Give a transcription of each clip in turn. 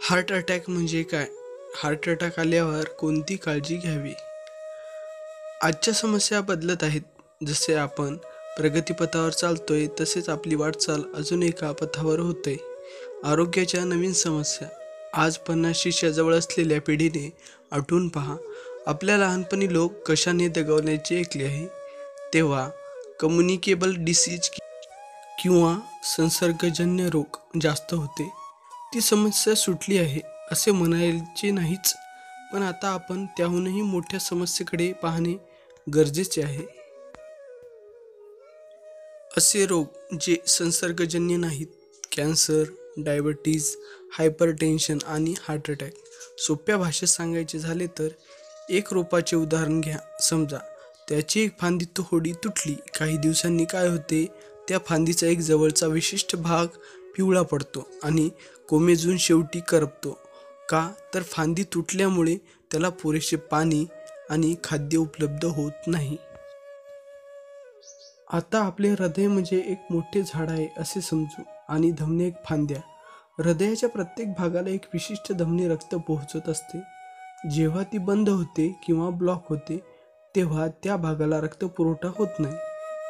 Heart attack म्हणजे काय? Heart attack आल्यावर कोणती काळजी घ्यावी? आजच्या समस्या बदलत आहेत. जसे आपण प्रगतीपथावर चालतोय, तसेच आपली वाटचाल अजून एका पथावर होते. आरोग्याच्या नवीन समस्या. आज 50च्या जवळ असलेल्या पिढीने आठवून पहा, आपल्या लहानपणी लोक कशाने दगावल्याचे ऐकले आहे? तेव्हा कम्युनिकेबल डिसीज किंवा संसर्गजन्य रोग जास्त होते. ती समस्या सुटली आहे असे म्हणायचे नाहीच, पण आता आपण त्याहूनही मोठ्या समस्येकडे पाहणे गरजेचे आहे. असे रोग जे संसर्गजन्य नाहीत, कॅन्सर, डायबिटीज, हायपरटेन्शन आणि हार्ट अटॅक. सोप्या भाषेत सांगायचे झाले तर, एक रोपाचे उदाहरण घ्या. समजा त्याची एक फांदी थोडी तुटली. काही दिवसांनी काय होते, त्या फांदीचा एक जवळचा विशिष्ट भाग पिवळा पडतो आणि कोमेजून शेवटी करपतो. का तर फांदी तुटल्यामुळे त्याला पुरेसे पाणी आणि खाद्य उपलब्ध होत नाही. आता आपले हृदय म्हणजे एक मोठे झाड आहे असे समजू आणि धमनी एक फांद्या. हृदयाच्या प्रत्येक भागाला एक विशिष्ट धमनी रक्त पोहोचत असते. जेव्हा ती बंद होते किंवा ब्लॉक होते, तेव्हा त्या भागाला रक्त पुरवठा होत नाही.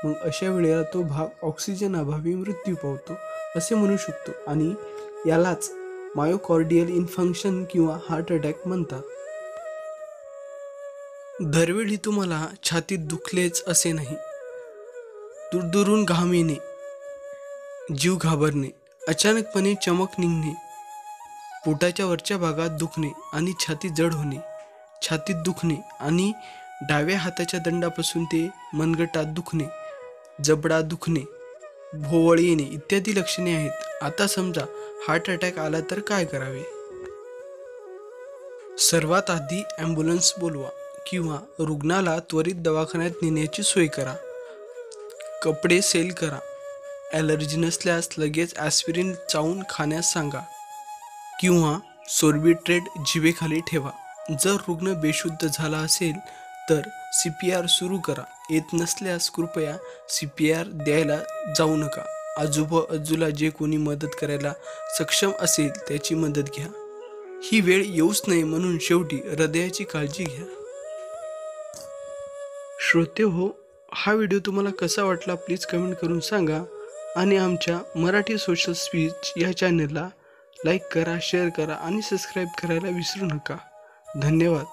मग अशा वेळेला तो भाग ऑक्सिजन अभावी मृत्यू पावतो असे म्हणू शकतो आणि यालाच मायोकार्डियल इन्फंक्शन किंवा हार्ट अटॅक म्हणतात. दरवेळी तुम्हाला छातीत दुखलेच असे नाही. दूरदूरून घाम येणे, जीव घाबरणे, अचानकपणे चमक निघणे, पोटाच्या वरच्या भागात दुखणे आणि छाती जड होणे, छातीत दुखणे आणि डाव्या हाताच्या दंडापासून ते मनगटात दुखणे, जबडा दुखणे, भोवळ येणे इत्यादी लक्षणे आहेत. आता समजा हार्ट अटॅक आला तर काय करावे? सर्वात आधी ॲम्ब्युलन्स बोलवा किंवा रुग्णाला त्वरित दवाखान्यात नेण्याची सोय करा. कपडे सेल करा. ॲलर्जी नसल्यास लगेच ॲस्पिरिन चावून खाण्यास सांगा किंवा सोर्बिट्रेट जिभेखाली ठेवा. जर रुग्ण बेशुद्ध झाला असेल तर CPR सुरू करा. येत नसल्यास कृपया CPR द्यायला जाऊ नका. आजूबाजूला जे कोणी मदत करायला सक्षम असेल त्याची मदत घ्या. ही वेळ येऊच नये म्हणून शेवटी हृदयाची काळजी घ्या. श्रोते हो, हा व्हिडिओ तुम्हाला कसा वाटला प्लीज कमेंट करून सांगा आणि आमच्या मराठी सोशल स्पीच या चॅनलला लाईक करा, शेअर करा आणि सबस्क्राईब करायला विसरू नका. धन्यवाद.